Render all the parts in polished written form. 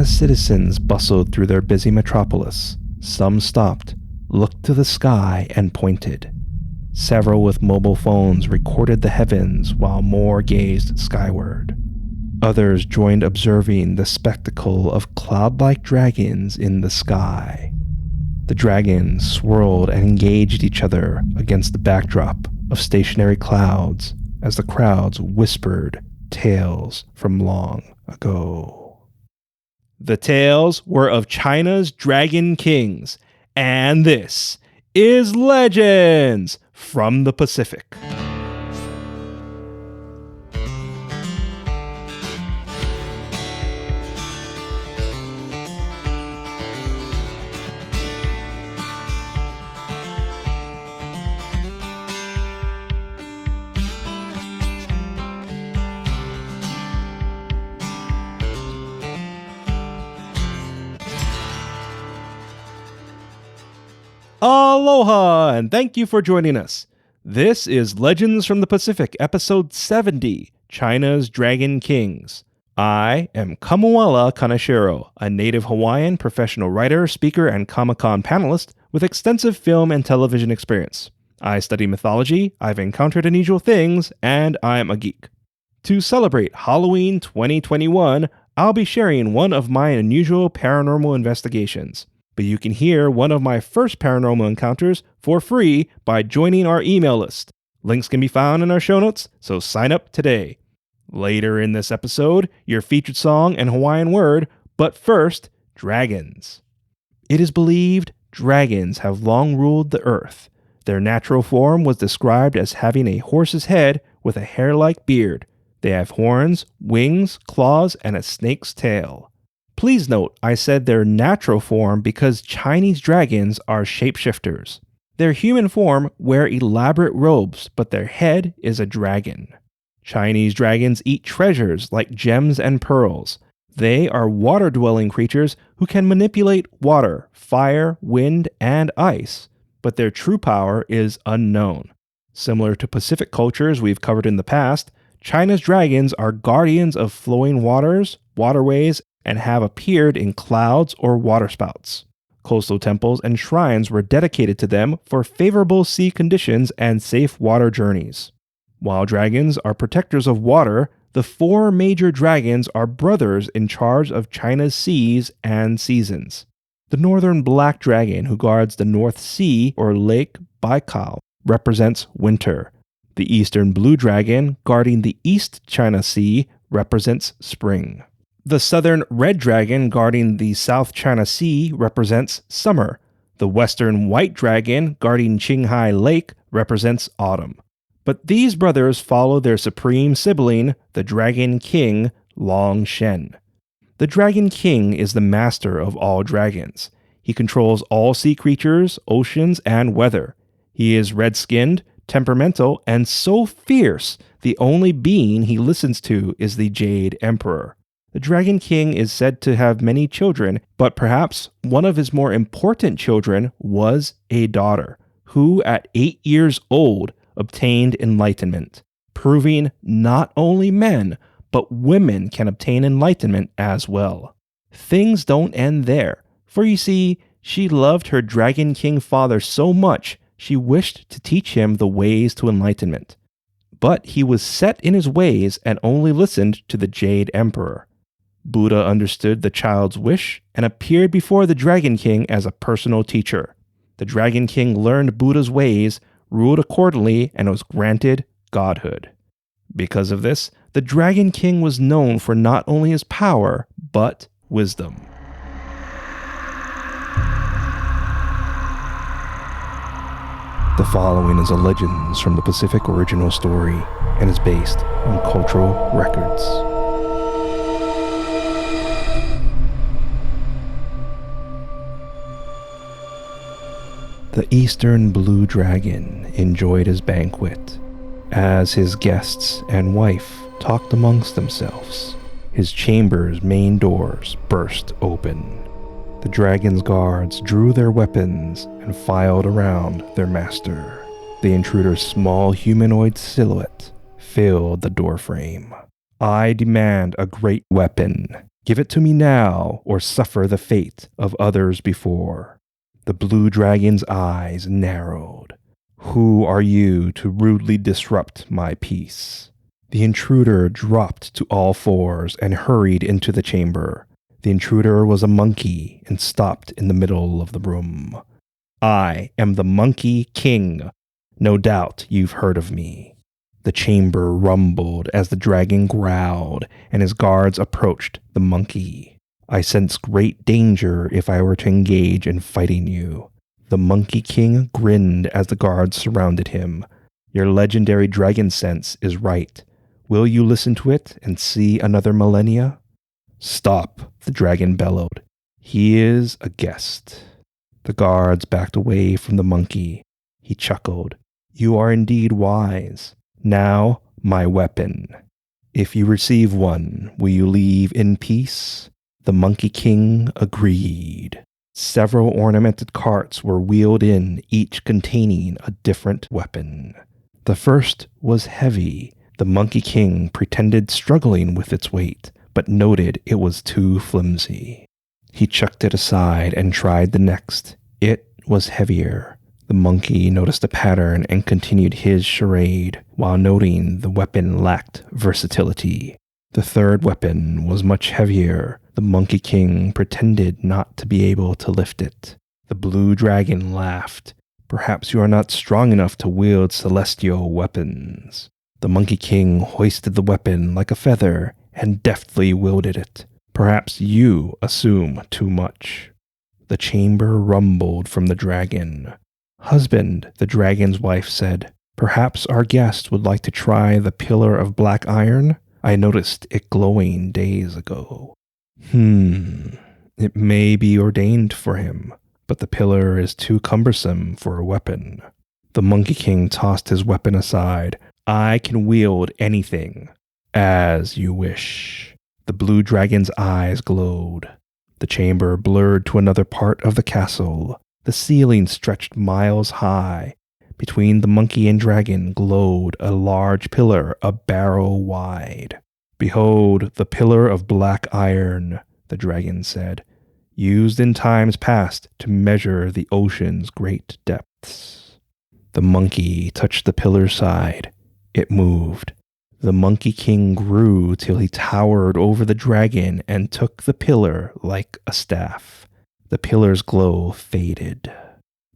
As citizens bustled through their busy metropolis, some stopped, looked to the sky, and pointed. Several with mobile phones recorded the heavens while more gazed skyward. Others joined observing the spectacle of cloud-like dragons in the sky. The dragons swirled and engaged each other against the backdrop of stationary clouds as the crowds whispered tales from long ago. The tales were of China's dragon kings, and this is Legends from the Pacific. Aloha, and thank you for joining us. This is Legends from the Pacific, episode 70, China's Dragon Kings. I am Kamuela Kaneshiro, a native Hawaiian professional writer, speaker, and Comic-Con panelist with extensive film and television experience. I study mythology, I've encountered unusual things, and I'm a geek. To celebrate Halloween 2021, I'll be sharing one of my unusual paranormal investigations. But you can hear one of my first paranormal encounters for free by joining our email list. Links can be found in our show notes, so sign up today. Later in this episode, your featured song and Hawaiian word, but first, dragons. It is believed dragons have long ruled the earth. Their natural form was described as having a horse's head with a hair-like beard. They have horns, wings, claws, and a snake's tail. Please note, I said their natural form because Chinese dragons are shapeshifters. Their human form wear elaborate robes, but their head is a dragon. Chinese dragons eat treasures like gems and pearls. They are water-dwelling creatures who can manipulate water, fire, wind, and ice, but their true power is unknown. Similar to Pacific cultures we've covered in the past, China's dragons are guardians of flowing waters, waterways, and have appeared in clouds or waterspouts. Coastal temples and shrines were dedicated to them for favorable sea conditions and safe water journeys. While dragons are protectors of water, the four major dragons are brothers in charge of China's seas and seasons. The northern black dragon, who guards the North Sea or Lake Baikal, represents winter. The eastern blue dragon, guarding the East China Sea, represents spring. The southern red dragon guarding the South China Sea represents summer. The western white dragon guarding Qinghai Lake represents autumn. But these brothers follow their supreme sibling, the Dragon King, Long Shen. The Dragon King is the master of all dragons. He controls all sea creatures, oceans, and weather. He is red-skinned, temperamental, and so fierce, the only being he listens to is the Jade Emperor. The Dragon King is said to have many children, but perhaps one of his more important children was a daughter, who at 8 years old obtained enlightenment, proving not only men, but women can obtain enlightenment as well. Things don't end there, for you see, she loved her Dragon King father so much, she wished to teach him the ways to enlightenment. But he was set in his ways and only listened to the Jade Emperor. Buddha understood the child's wish and appeared before the Dragon King as a personal teacher. The Dragon King learned Buddha's ways, ruled accordingly, and was granted godhood. Because of this, the Dragon King was known for not only his power, but wisdom. The following is a Legends from the Pacific original story and is based on cultural records. The Eastern Blue Dragon enjoyed his banquet. As his guests and wife talked amongst themselves, his chamber's main doors burst open. The dragon's guards drew their weapons and filed around their master. The intruder's small humanoid silhouette filled the doorframe. "I demand a great weapon," Give it to me now, or suffer the fate of others before." The blue dragon's eyes narrowed. "Who are you to rudely disrupt my peace?" The intruder dropped to all fours and hurried into the chamber. The intruder was a monkey and stopped in the middle of the room. "I am the Monkey King. No doubt you've heard of me." The chamber rumbled as the dragon growled and his guards approached the monkey. "I sense great danger if I were to engage in fighting you." The Monkey King grinned as the guards surrounded him. "Your legendary dragon sense is right. Will you listen to it and see another millennia?" "Stop," the dragon bellowed. "He is a guest." The guards backed away from the monkey. He chuckled. "You are indeed wise. Now, my weapon. If you receive one, will you leave in peace?" The Monkey King agreed. Several ornamented carts were wheeled in, each containing a different weapon. The first was heavy. The Monkey King pretended struggling with its weight, but noted it was too flimsy. He chucked it aside and tried the next. It was heavier. The monkey noticed a pattern and continued his charade, while noting the weapon lacked versatility. The third weapon was much heavier. The Monkey King pretended not to be able to lift it. The blue dragon laughed. "Perhaps you are not strong enough to wield celestial weapons." The Monkey King hoisted the weapon like a feather and deftly wielded it. "Perhaps you assume too much." The chamber rumbled from the dragon. "Husband," the dragon's wife said, "perhaps our guest would like to try the pillar of black iron? I noticed it glowing days ago." It may be ordained for him, but the pillar is too cumbersome for a weapon." The Monkey King tossed his weapon aside. "I can wield anything." "As you wish." The blue dragon's eyes glowed. The chamber blurred to another part of the castle. The ceiling stretched miles high. Between the monkey and dragon glowed a large pillar a barrow wide. "Behold the pillar of black iron," the dragon said, "used in times past to measure the ocean's great depths." The monkey touched the pillar's side. It moved. The Monkey King grew till he towered over the dragon and took the pillar like a staff. The pillar's glow faded.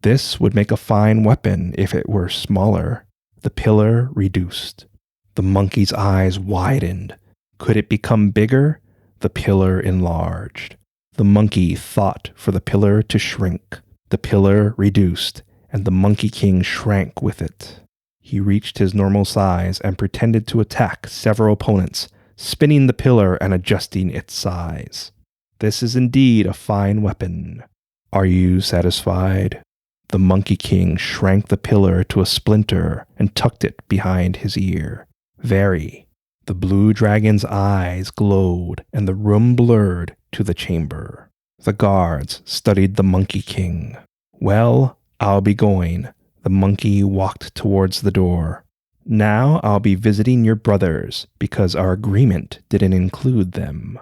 This would make a fine weapon if it were smaller. The pillar reduced. The monkey's eyes widened. Could it become bigger? The pillar enlarged. The monkey thought for the pillar to shrink. The pillar reduced, and the Monkey King shrank with it. He reached his normal size and pretended to attack several opponents, spinning the pillar and adjusting its size. "This is indeed a fine weapon. Are you satisfied?" The Monkey King shrank the pillar to a splinter and tucked it behind his ear. "Very." The blue dragon's eyes glowed and the room blurred to the chamber. The guards studied the Monkey King. "Well, I'll be going." The monkey walked towards the door. "Now I'll be visiting your brothers because our agreement didn't include them."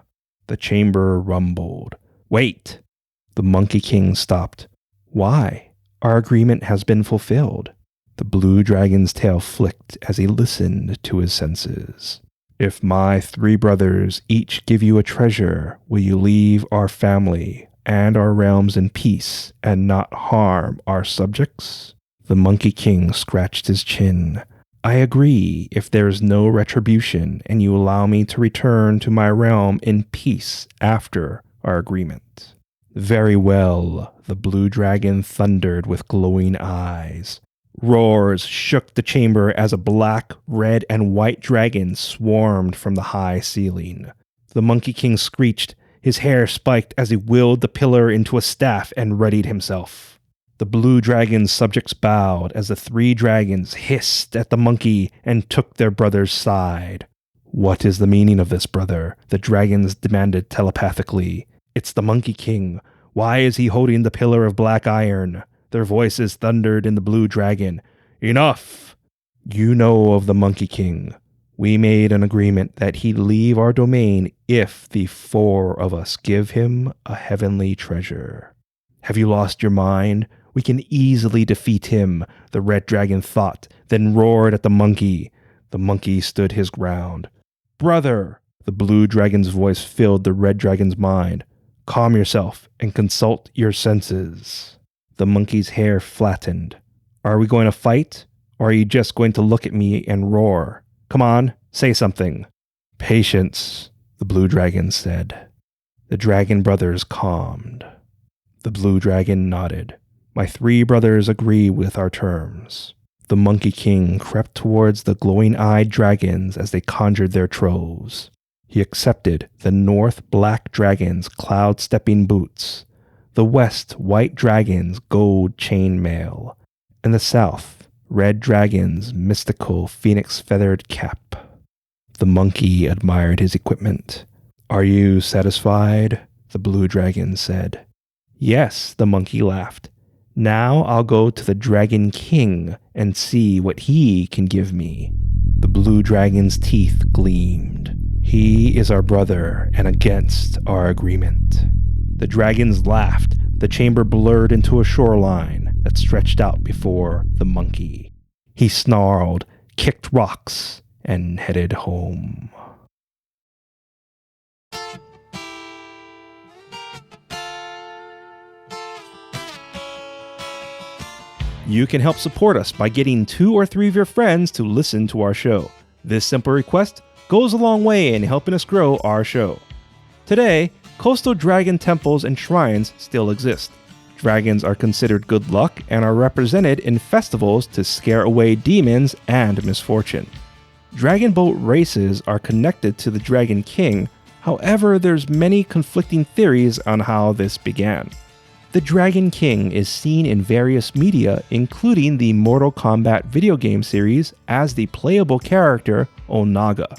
The chamber rumbled. "Wait!" The Monkey King stopped. "Why? Our agreement has been fulfilled." The blue dragon's tail flicked as he listened to his senses. "If my 3 brothers each give you a treasure, will you leave our family and our realms in peace and not harm our subjects?" The Monkey King scratched his chin. "I agree if there is no retribution and you allow me to return to my realm in peace after our agreement." "Very well," the blue dragon thundered with glowing eyes. Roars shook the chamber as a black, red, and white dragon swarmed from the high ceiling. The Monkey King screeched. His hair spiked as he willed the pillar into a staff and readied himself. The blue dragon's subjects bowed as the 3 dragons hissed at the monkey and took their brother's side. "What is the meaning of this, brother?" the dragons demanded telepathically. "It's the Monkey King. Why is he holding the pillar of black iron?" Their voices thundered in the blue dragon. "Enough! You know of the Monkey King. We made an agreement that he'd leave our domain if the 4 of us give him a heavenly treasure. Have you lost your mind? We can easily defeat him, the red dragon thought, then roared at the monkey. The monkey stood his ground. Brother! The blue dragon's voice filled the red dragon's mind. Calm yourself and consult your senses. The monkey's hair flattened. Are we going to fight? Or are you just going to look at me and roar? Come on, say something. Patience, the blue dragon said. The dragon brothers calmed. The blue dragon nodded. My 3 brothers agree with our terms. The Monkey King crept towards the glowing-eyed dragons as they conjured their troves. He accepted the north black dragon's cloud-stepping boots, the west white dragon's gold chainmail, and the south red dragon's mystical phoenix-feathered cap. The monkey admired his equipment. Are you satisfied? The blue dragon said. Yes, the monkey laughed. Now I'll go to the Dragon King and see what he can give me. The blue dragon's teeth gleamed. He is our brother and against our agreement. The dragons laughed. The chamber blurred into a shoreline that stretched out before the monkey. He snarled, kicked rocks, and headed home. You can help support us by getting 2 or 3 of your friends to listen to our show. This simple request goes a long way in helping us grow our show. Today, coastal dragon temples and shrines still exist. Dragons are considered good luck and are represented in festivals to scare away demons and misfortune. Dragon boat races are connected to the Dragon King, however, there's many conflicting theories on how this began. The Dragon King is seen in various media, including the Mortal Kombat video game series, as the playable character Onaga.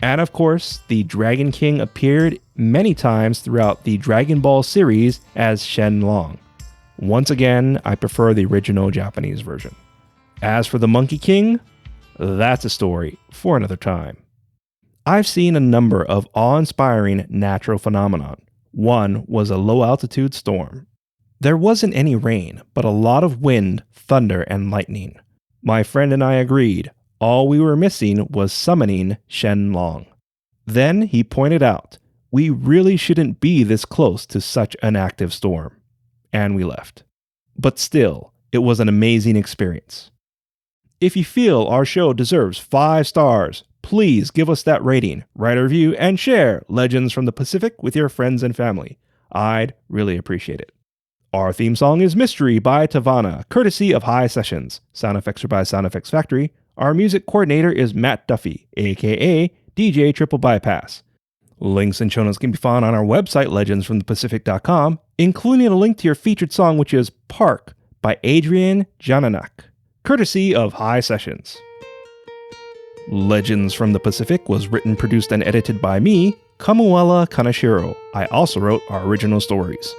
And of course, the Dragon King appeared many times throughout the Dragon Ball series as Shenlong. Once again, I prefer the original Japanese version. As for the Monkey King, that's a story for another time. I've seen a number of awe-inspiring natural phenomena. One was a low-altitude storm. There wasn't any rain, but a lot of wind, thunder, and lightning. My friend and I agreed. All we were missing was summoning Shenlong. Then he pointed out, we really shouldn't be this close to such an active storm. And we left. But still, it was an amazing experience. If you feel our show deserves 5 stars, please give us that rating, write a review, and share Legends from the Pacific with your friends and family. I'd really appreciate it. Our theme song is Mystery by Tavana, courtesy of High Sessions. Sound effects are by Sound Effects Factory. Our music coordinator is Matt Duffy, aka DJ Triple Bypass. Links and show notes can be found on our website, legendsfromthepacific.com, including a link to your featured song, which is Park by Adrian Jananak, courtesy of High Sessions. Legends from the Pacific was written, produced, and edited by me, Kamuela Kaneshiro. I also wrote our original stories.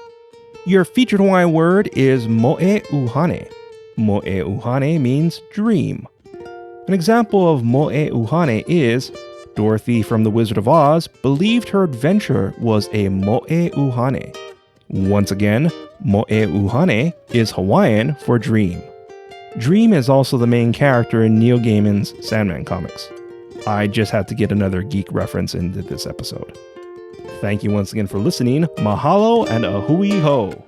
Your featured Hawaiian word is moe uhane. Moe uhane means dream. An example of moe uhane is Dorothy from The Wizard of Oz believed her adventure was a moe uhane. Once again, moe uhane is Hawaiian for dream. Dream is also the main character in Neil Gaiman's Sandman comics. I just had to get another geek reference into this episode. Thank you once again for listening. Mahalo and a hui ho!